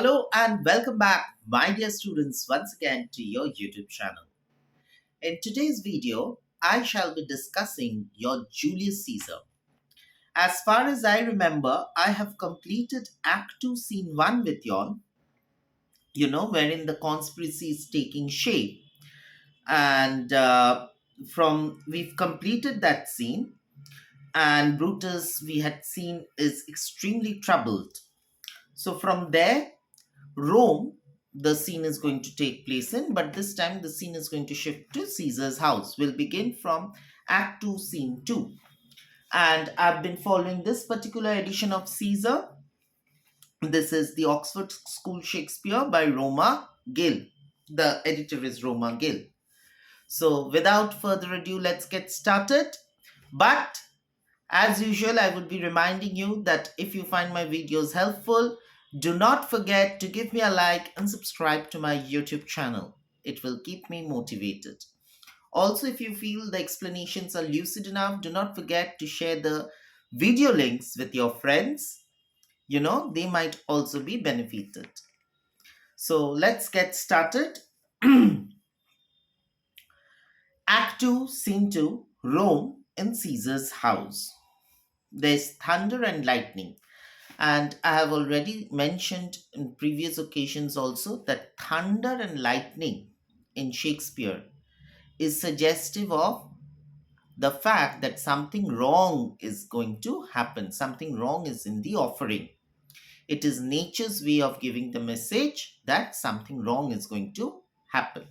Hello and welcome back, my dear students, once again to your YouTube channel. In today's video, I shall be discussing your Julius Caesar. As far as I remember, I have completed Act 2, Scene 1 with y'all, wherein the conspiracy is taking shape. And from we've completed that scene, and Brutus, we had seen, is extremely troubled. So from there, Rome, the scene is going to take place in, but this time the scene is going to shift to Caesar's house. We'll begin from Act 2, Scene 2. And I've been following this particular edition of Caesar. This is the Oxford School Shakespeare by Roma Gill. The editor is Roma Gill. So without further ado, let's get started. But as usual, I would be reminding you that if you find my videos helpful, do not forget to give me a like and subscribe to my YouTube channel. It will keep me motivated. Also, if you feel the explanations are lucid enough, do not forget to share the video links with your friends. They might also be benefited. So let's get started. Act 2, Scene 2, Rome in Caesar's house. There's thunder and lightning. And I have already mentioned in previous occasions also that thunder and lightning in Shakespeare is suggestive of the fact that something wrong is going to happen, something wrong is in the offering. It is nature's way of giving the message that something wrong is going to happen.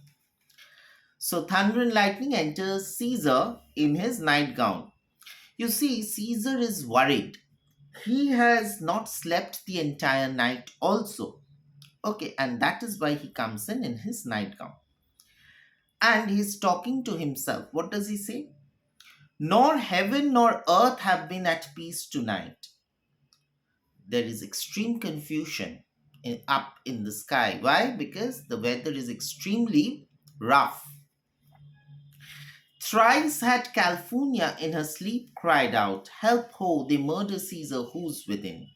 So, thunder and lightning enters Caesar in his nightgown. You see, Caesar is worried. He has not slept the entire night, also. Okay, and that is why he comes in his nightgown. And he's talking to himself. What does he say? Nor heaven nor earth have been at peace tonight. There is extreme confusion up in the sky. Why? Because the weather is extremely rough. Thrice had California in her sleep cried out, Help ho, they murder Caesar who's within.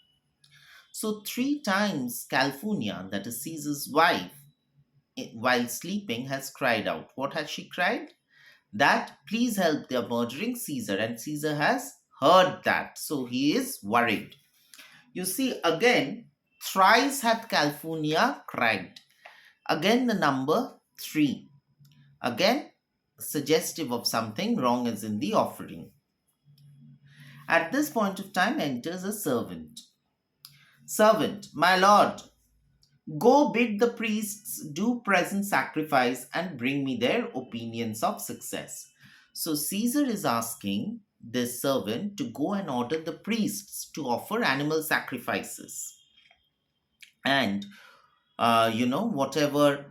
So, three times California, that is Caesar's wife, while sleeping, has cried out. What has she cried? That, please help, they are murdering Caesar. And Caesar has heard that. So, he is worried. You see, again, thrice hath California cried. Again, the number three. Again, suggestive of something wrong is in the offering. At this point of time enters a servant. Servant, my lord, go bid the priests do present sacrifice and bring me their opinions of success. So Caesar is asking this servant to go and order the priests to offer animal sacrifices. And, whatever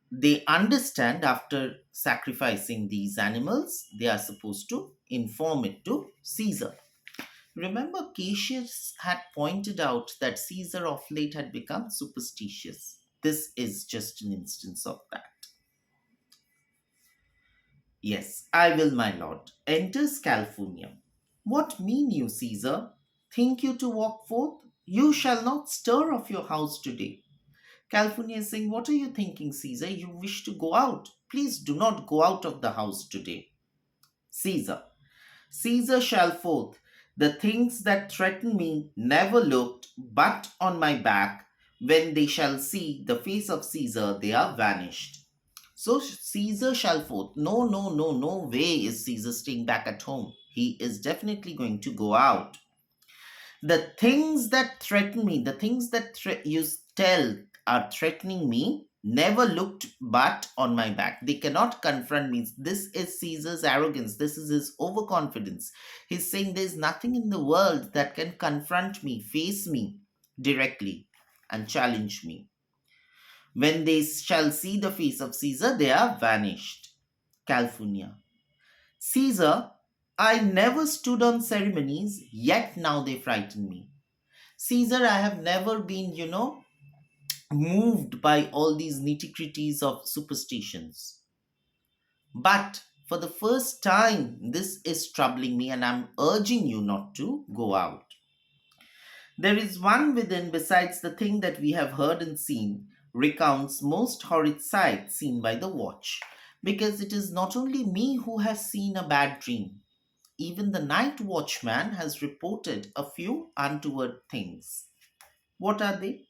they understand after sacrificing these animals, they are supposed to inform it to Caesar. Remember, Cassius had pointed out that Caesar of late had become superstitious. This is just an instance of that. Yes, I will, my lord. Enters California. What mean you, Caesar? Think you to walk forth? You shall not stir of your house today. California is saying, What are you thinking, Caesar? You wish to go out. Please do not go out of the house today. Caesar. Caesar shall forth. The things that threaten me never looked, but on my back, when they shall see the face of Caesar, they are vanished. So Caesar shall forth. No, no, no, no way is Caesar staying back at home. He is definitely going to go out. The things that threaten me, the things that you tell are threatening me, never looked but on my back. They cannot confront me. This is Caesar's arrogance. This is his overconfidence. He's saying there's nothing in the world that can confront me, face me directly, and challenge me. When they shall see the face of Caesar, they are vanished. California. Caesar, I never stood on ceremonies, yet now they frighten me. Caesar, I have never been, moved by all these nitty gritties of superstitions. But for the first time, this is troubling me, and I'm urging you not to go out. There is one within besides the thing that we have heard and seen, recounts most horrid sights seen by the watch. Because it is not only me who has seen a bad dream, even the night watchman has reported a few untoward things. What are they?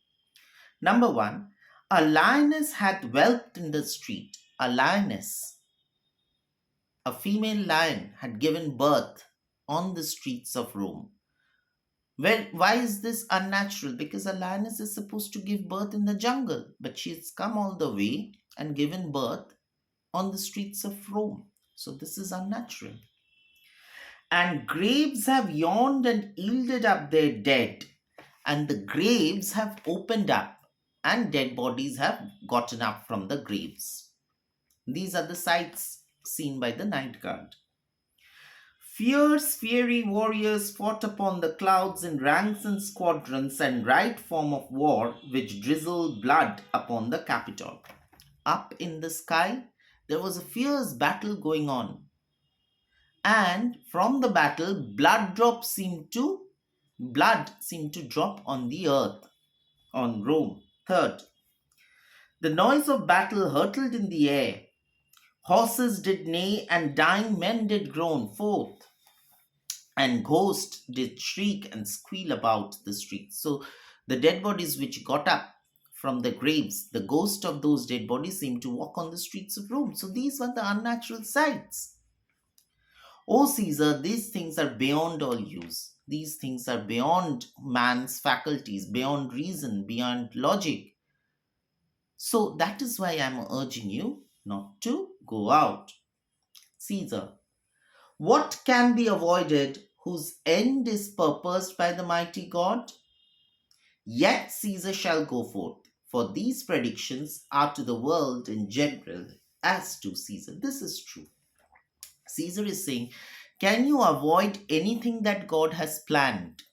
Number one, a lioness had whelped in the street. A lioness, a female lion, had given birth on the streets of Rome. Why is this unnatural? Because a lioness is supposed to give birth in the jungle, but she's come all the way and given birth on the streets of Rome. So this is unnatural. And graves have yawned and yielded up their dead, and the graves have opened up, and dead bodies have gotten up from the graves. These are the sights seen by the night guard. Fierce, fiery warriors fought upon the clouds in ranks and squadrons and right form of war which drizzled blood upon the Capitol. Up in the sky, there was a fierce battle going on, and from the battle, blood seemed to drop on the earth, on Rome. Third, the noise of battle hurtled in the air. Horses did neigh, and dying men did groan. Fourth, and ghosts did shriek and squeal about the streets. So the dead bodies which got up from the graves, the ghost of those dead bodies seemed to walk on the streets of Rome. So these were the unnatural sights. O Caesar, these things are beyond all use. These things are beyond man's faculties, beyond reason, beyond logic. So that is why I'm urging you not to go out. Caesar, what can be avoided whose end is purposed by the mighty God? Yet Caesar shall go forth, for these predictions are to the world in general as to Caesar. This is true. Caesar is saying, can you avoid anything that God has planned?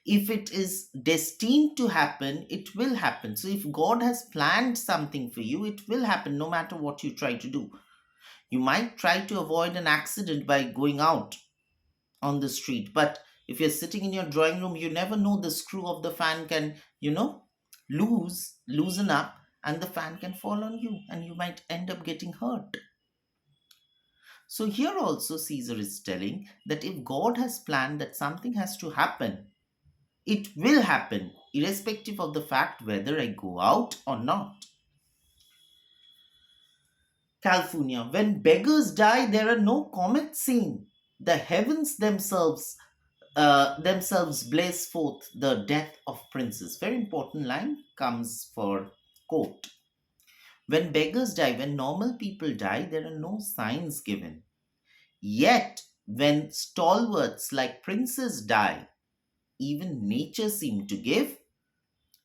If it is destined to happen, it will happen. So if God has planned something for you, it will happen no matter what you try to do. You might try to avoid an accident by going out on the street, but if you're sitting in your drawing room, you never know, the screw of the fan can, loosen up, and the fan can fall on you and you might end up getting hurt. So here also Caesar is telling that if God has planned that something has to happen, it will happen, irrespective of the fact whether I go out or not. California, when beggars die, there are no comets seen. The heavens themselves blaze forth the death of princes. Very important line comes for quote. When beggars die, when normal people die, there are no signs given. Yet, when stalwarts like princes die, even nature seemed to give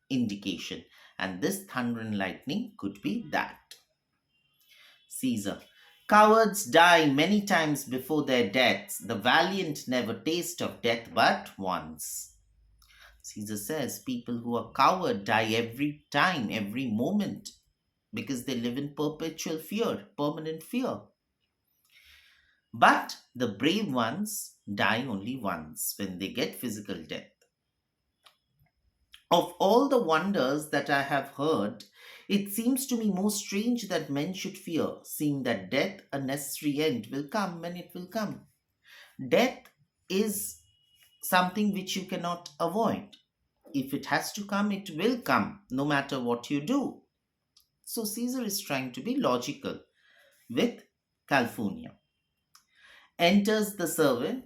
indication. And this thunder and lightning could be that. Caesar. Cowards die many times before their deaths. The valiant never taste of death but once. Caesar says people who are coward die every time, every moment, because they live in perpetual fear, permanent fear. But the brave ones die only once when they get physical death. Of all the wonders that I have heard, it seems to me most strange that men should fear, seeing that death, a necessary end, will come when it will come. Death is something which you cannot avoid. If it has to come, it will come, no matter what you do. So Caesar is trying to be logical with California. Enters the servant.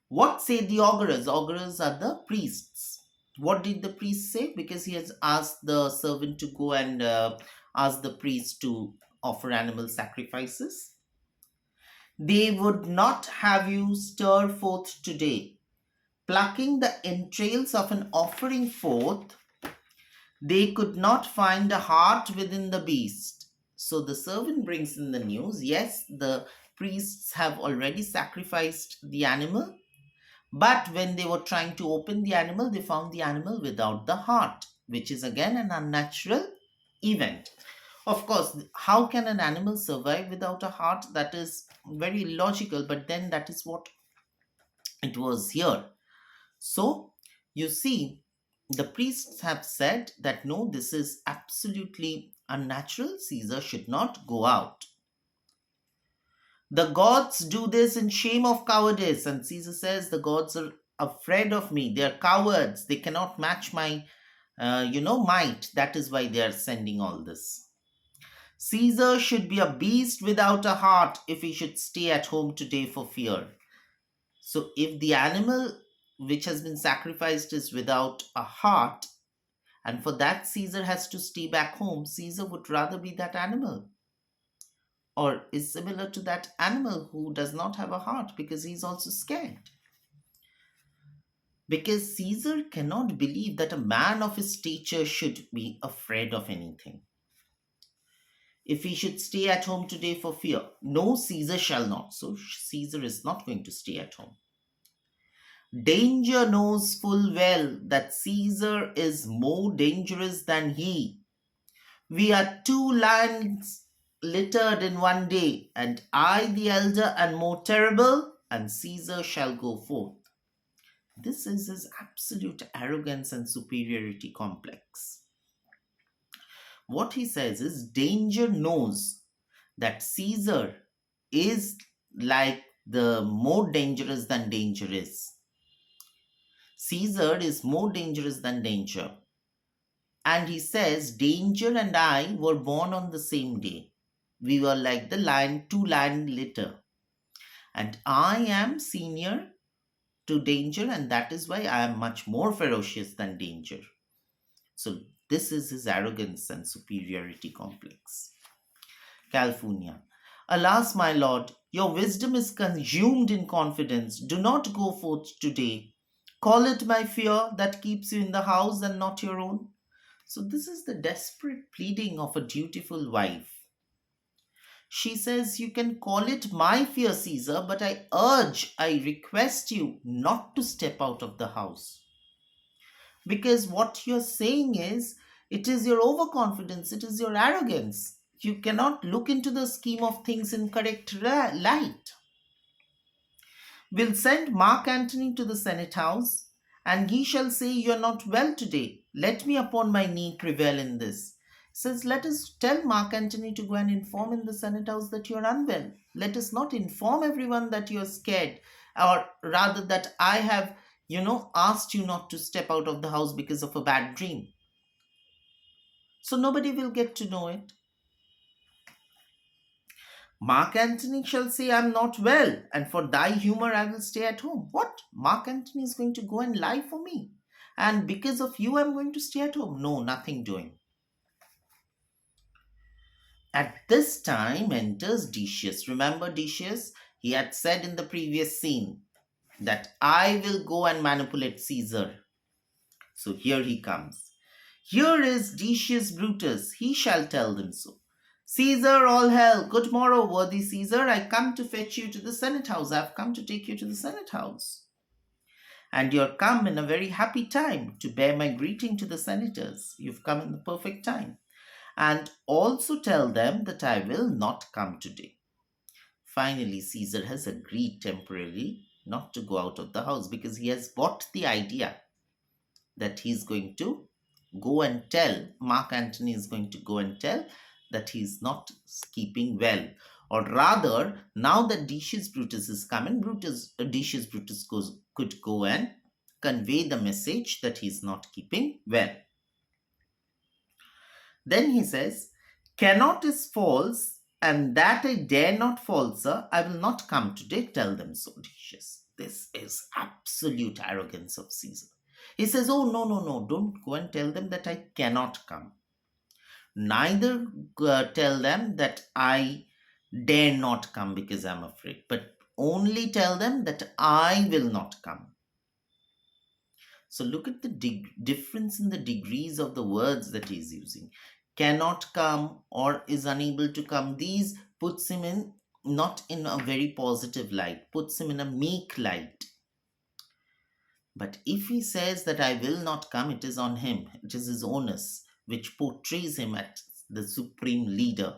What say the augurs? Augurs are the priests. What did the priest say? Because he has asked the servant to go and ask the priest to offer animal sacrifices. They would not have you stir forth today. Plucking the entrails of an offering forth, they could not find a heart within the beast. So the servant brings in the news, yes, the priests have already sacrificed the animal, but when they were trying to open the animal, they found the animal without the heart, which is again an unnatural event. Of course, how can an animal survive without a heart? That is very logical, but then that is what it was here. So You see, the priests have said that no, this is absolutely unnatural. Caesar should not go out. The gods do this in shame of cowardice. And Caesar says the gods are afraid of me. They are cowards. They cannot match my, might. That is why they are sending all this. Caesar should be a beast without a heart if he should stay at home today for fear. So, if the animal which has been sacrificed is without a heart, and for that Caesar has to stay back home, Caesar would rather be that animal, or is similar to that animal who does not have a heart because he's also scared. Because Caesar cannot believe that a man of his stature should be afraid of anything. If he should stay at home today for fear, no, Caesar shall not. So Caesar is not going to stay at home. Danger knows full well that Caesar is more dangerous than he. We are two lions littered in one day, and I the elder and more terrible, and Caesar shall go forth. This is his absolute arrogance and superiority complex. What he says is danger knows that Caesar is like the more dangerous than danger is. Caesar is more dangerous than danger. And he says, Danger and I were born on the same day. We were like the lion, two lion litter. And I am senior to danger, and that is why I am much more ferocious than danger. So, this is his arrogance and superiority complex. California. Alas, my lord, your wisdom is consumed in confidence. Do not go forth today. Call it my fear that keeps you in the house and not your own. So, this is the desperate pleading of a dutiful wife. She says, You can call it my fear, Caesar, but I request you not to step out of the house. Because what you're saying is, it is your overconfidence, it is your arrogance. You cannot look into the scheme of things in correct light. We'll send Mark Antony to the Senate House, and he shall say, You are not well today. Let me upon my knee prevail in this. Says, Let us tell Mark Antony to go and inform in the Senate House that you are unwell. Let us not inform everyone that you are scared, or rather that I have, asked you not to step out of the house because of a bad dream. So nobody will get to know it. Mark Antony shall say, I'm not well, and for thy humor I will stay at home. What? Mark Antony is going to go and lie for me. And because of you, I'm going to stay at home. No, nothing doing. At this time enters Decius. Remember Decius? He had said in the previous scene that I will go and manipulate Caesar. So here he comes. Here is Decius Brutus. He shall tell them so. Caesar, all hell. Good morrow, worthy Caesar. I come to fetch you to the Senate House. I've come to take you to the Senate House. And you're come in a very happy time to bear my greeting to the senators. You've come in the perfect time. And also tell them that I will not come today. Finally, Caesar has agreed temporarily not to go out of the house because he has bought the idea that he's going to go and tell, Mark Antony is going to go and tell that he's not keeping well. Or rather, now that Decius Brutus is coming, Decius Brutus could go and convey the message that he's not keeping well. Then he says, Cannot is false, and that I dare not falser, I will not come today, tell them so, Decius. This is absolute arrogance of Caesar. He says, Oh, no, no, no, don't go and tell them that I cannot come. Neither tell them that I dare not come because I'm afraid, but only tell them that I will not come. So look at the difference in the degrees of the words that he's using. Cannot come or is unable to come. These puts him in not in a very positive light, puts him in a meek light. But if he says that I will not come, it is on him. It is his onus, which portrays him as the supreme leader.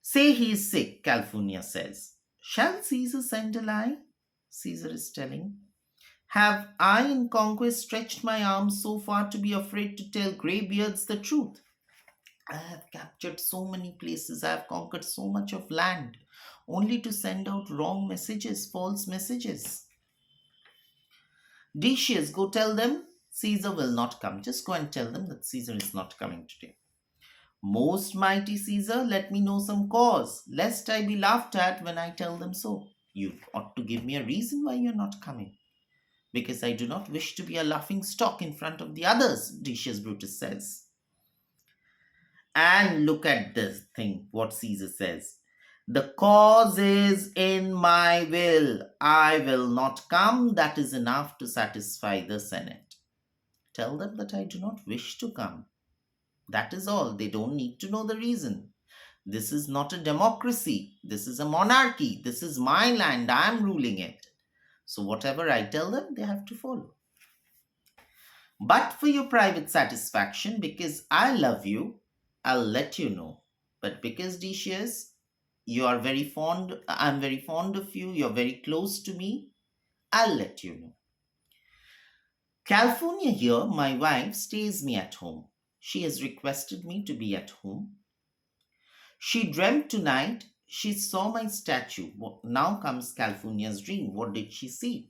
Say he is sick, California says. Shall Caesar send a lie? Caesar is telling. Have I in conquest stretched my arms so far to be afraid to tell greybeards the truth? I have captured so many places, I have conquered so much of land, only to send out wrong messages, false messages. Decius, go tell them Caesar will not come. Just go and tell them that Caesar is not coming today. Most mighty Caesar, let me know some cause, lest I be laughed at when I tell them so. You ought to give me a reason why you're not coming. Because I do not wish to be a laughing stock in front of the others, Decius Brutus says. And look at this thing, what Caesar says. The cause is in my will. I will not come. That is enough to satisfy the Senate. Tell them that I do not wish to come. That is all. They don't need to know the reason. This is not a democracy. This is a monarchy. This is my land. I am ruling it. So, whatever I tell them, they have to follow. But for your private satisfaction, because I love you, I'll let you know. But because, Decius, you are very fond, I'm very fond of you, you're very close to me, I'll let you know. California here, my wife, stays me at home. She has requested me to be at home. She dreamt tonight she saw my statue. Now comes California's dream. What did she see?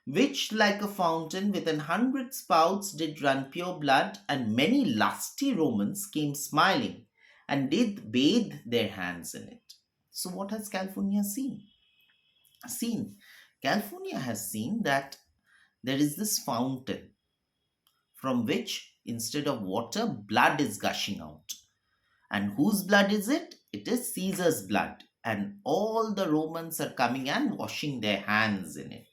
Which, like a fountain with 100 spouts, did run pure blood, and many lusty Romans came smiling and did bathe their hands in it. So, what has California seen? Seen. California has seen that there is this fountain from which, instead of water, blood is gushing out. And whose blood is it? It is Caesar's blood. And all the Romans are coming and washing their hands in it.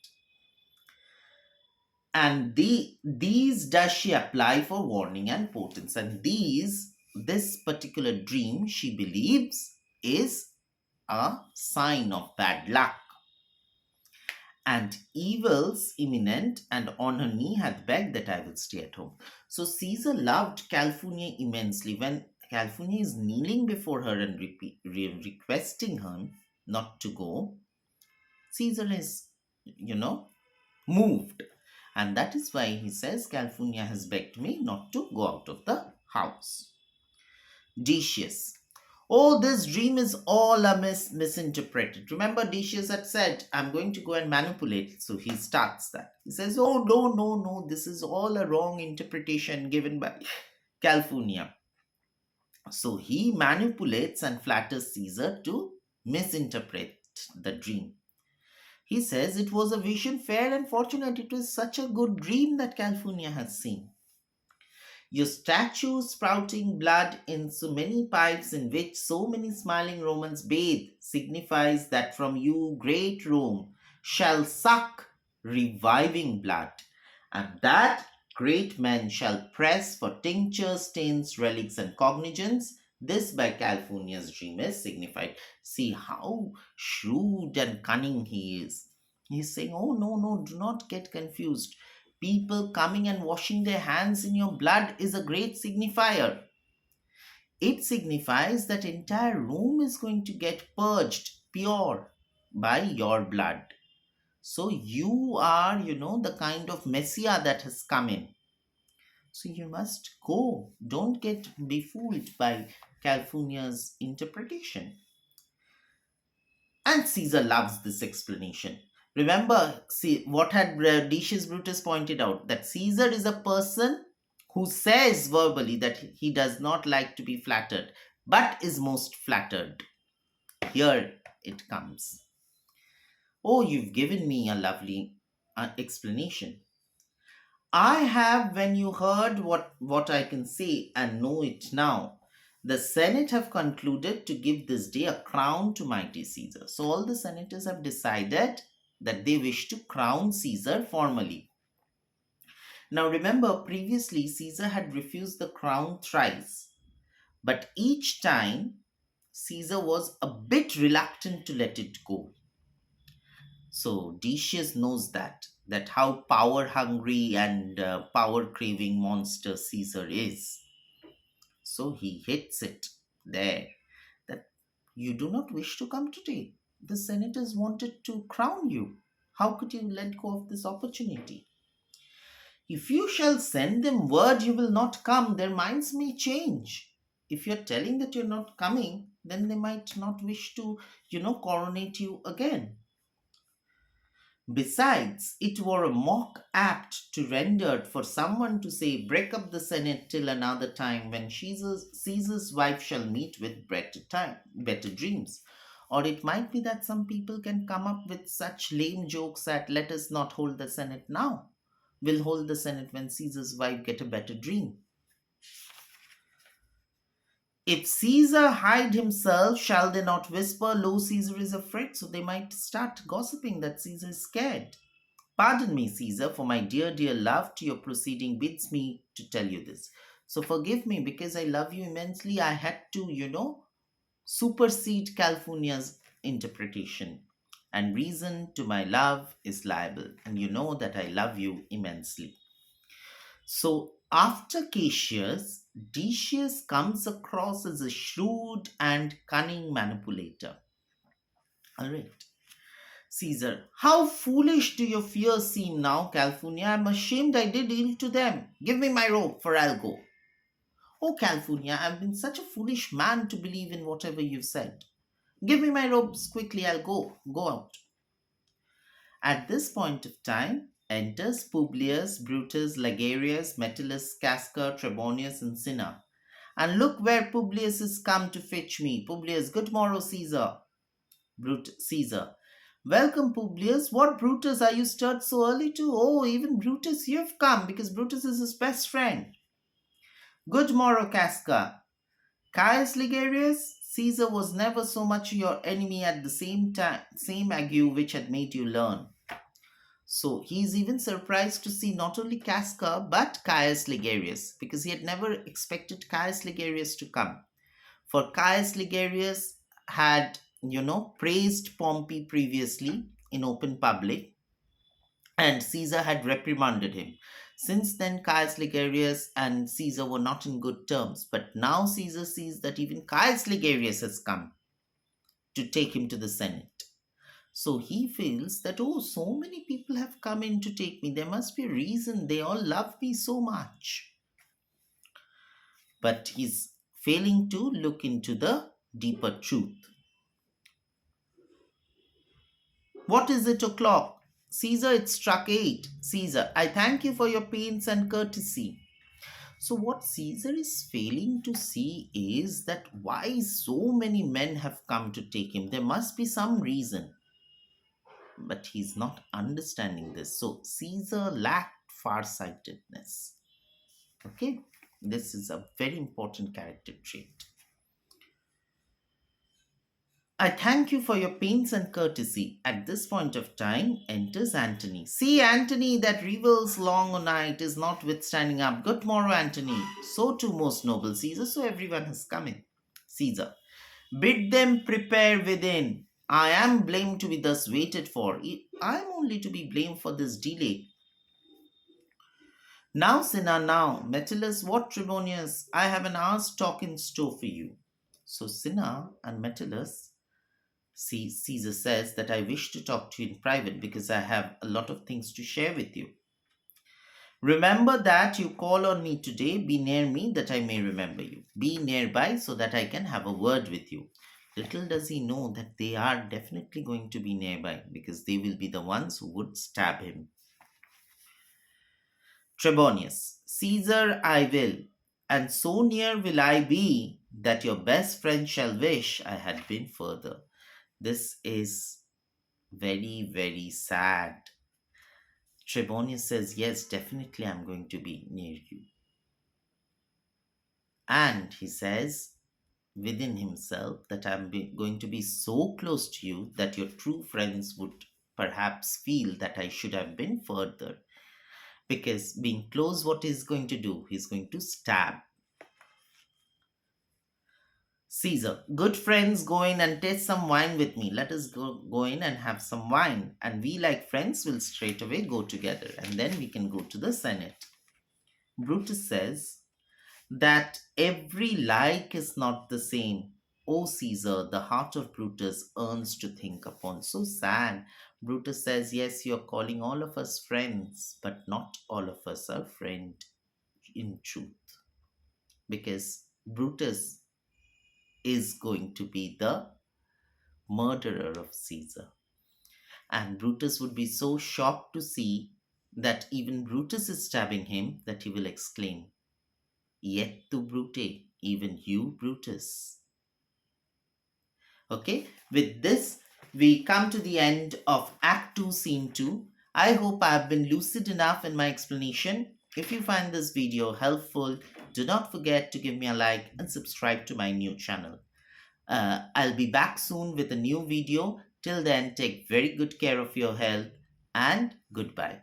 And these does she apply for warning and potence. And this particular dream, she believes, is a sign of bad luck. And evils imminent, and on her knee hath begged that I will stay at home. So Caesar loved California immensely. When California is kneeling before her and requesting her not to go, Caesar is, moved. And that is why he says, California has begged me not to go out of the house. Decius. Oh, this dream is all a misinterpreted. Remember, Decius had said, I'm going to go and manipulate. So he starts that. He says, oh, no, no, no. This is all a wrong interpretation given by California. So he manipulates and flatters Caesar to misinterpret the dream. He says it was a vision fair and fortunate. It was such a good dream that California has seen. Your statue sprouting blood in so many pipes in which so many smiling Romans bathe signifies that from you great Rome shall suck reviving blood, and that great men shall press for tinctures, stains, relics, and cognizance. This by California's dream is signified. See how shrewd and cunning he is. He's saying, oh, no, no, do not get confused. People coming and washing their hands in your blood is a great signifier. It signifies that entire Rome is going to get purged pure by your blood. So you are, the kind of Messiah that has come in. So you must go. Don't get befooled by California's interpretation. And Caesar loves this explanation. Remember, see what had Decius Brutus pointed out, that Caesar is a person who says verbally that he does not like to be flattered, but is most flattered. Here it comes. Oh, you've given me a lovely explanation. I have, when you heard what I can say and know it now, the Senate have concluded to give this day a crown to mighty Caesar. So all the senators have decided that they wish to crown Caesar formally. Now remember, previously Caesar had refused the crown thrice, but each time Caesar was a bit reluctant to let it go. So Decius knows that how power hungry and power craving monster Caesar is. So he hits it there, that you do not wish to come today. The senators wanted to crown you. How could you let go of this opportunity? If you shall send them word you will not come, their minds may change. If you're telling that you're not coming, then they might not wish to, coronate you again. Besides, it were a mock apt to rendered for someone to say, break up the Senate till another time when Caesar's wife shall meet with better dreams. Or it might be that some people can come up with such lame jokes that let us not hold the Senate now. We'll hold the Senate when Caesar's wife get a better dream. If Caesar hide himself, shall they not whisper, lo, Caesar is afraid? So they might start gossiping that Caesar is scared. Pardon me, Caesar, for my dear, dear love to your proceeding bids me to tell you this. So forgive me because I love you immensely. I had to, supersede California's interpretation. And reason to my love is liable. And you know that I love you immensely. So after Cassius, Decius comes across as a shrewd and cunning manipulator. All right. Caesar, how foolish do your fears seem now, California? I'm ashamed I did ill to them. Give me my robe, for I'll go. Oh, California, I've been such a foolish man to believe in whatever you've said. Give me my robes quickly, I'll go. Go out. At this point of time, enters Publius, Brutus, Ligarius, Metellus, Casca, Trebonius, and Cinna. And look where Publius is come to fetch me. Publius, good morrow, Caesar. Caesar. Welcome, Publius. What, Brutus, are you stirred so early too? Oh, even Brutus, you've come because Brutus is his best friend. Good morrow, Casca. Caius Ligarius, Caesar was never so much your enemy at the same time, same ague which had made you learn. So he's even surprised to see not only Casca but Caius Ligarius because he had never expected Caius Ligarius to come. For Caius Ligarius had, praised Pompey previously in open public, and Caesar had reprimanded him. Since then, Caius Ligarius and Caesar were not in good terms, but now Caesar sees that even Caius Ligarius has come to take him to the Senate. So he feels that, oh, so many people have come in to take me. There must be a reason. They all love me so much. But he's failing to look into the deeper truth. What is it o'clock? Caesar, it struck 8. Caesar, I thank you for your pains and courtesy. So, what Caesar is failing to see is that why so many men have come to take him. There must be some reason. But he's not understanding this. So, Caesar lacked farsightedness. Okay, this is a very important character trait. I thank you for your pains and courtesy. At this point of time enters Antony. See, Antony, that revels long o' night is notwithstanding up. Good morrow, Antony. So too, most noble Caesar. So everyone has come in. Caesar. Bid them prepare within. I am blamed to be thus waited for. I am only to be blamed for this delay. Now, Cinna, now, Metellus, what Trebonius, I have an hour's talk in store for you. So Cinna and Metellus, see, Caesar says that I wish to talk to you in private because I have a lot of things to share with you. Remember that you call on me today, be near me that I may remember you. Be nearby so that I can have a word with you. Little does he know that they are definitely going to be nearby because they will be the ones who would stab him. Trebonius, Caesar I will, and so near will I be that your best friend shall wish I had been further. This is very, very sad. Trebonius says, yes, definitely I'm going to be near you. And he says within himself that going to be so close to you that your true friends would perhaps feel that I should have been further. Because being close, what he's going to do? He's going to stab. Caesar, good friends, go in and taste some wine with me. Let us go in and have some wine. And we, like friends, will straight away go together. And then we can go to the Senate. Brutus says that every like is not the same. O Caesar, the heart of Brutus earns to think upon. So sad. Brutus says, yes, you're calling all of us friends, but not all of us are friend in truth. Because Brutus is going to be the murderer of Caesar. And Brutus would be so shocked to see that even Brutus is stabbing him that he will exclaim, Yet tu Brute, even you, Brutus. Okay, with this, we come to the end of Act 2, Scene 2. I hope I have been lucid enough in my explanation. If you find this video helpful, do not forget to give me a like and subscribe to my new channel. I'll be back soon with a new video. Till then, take very good care of your health and goodbye.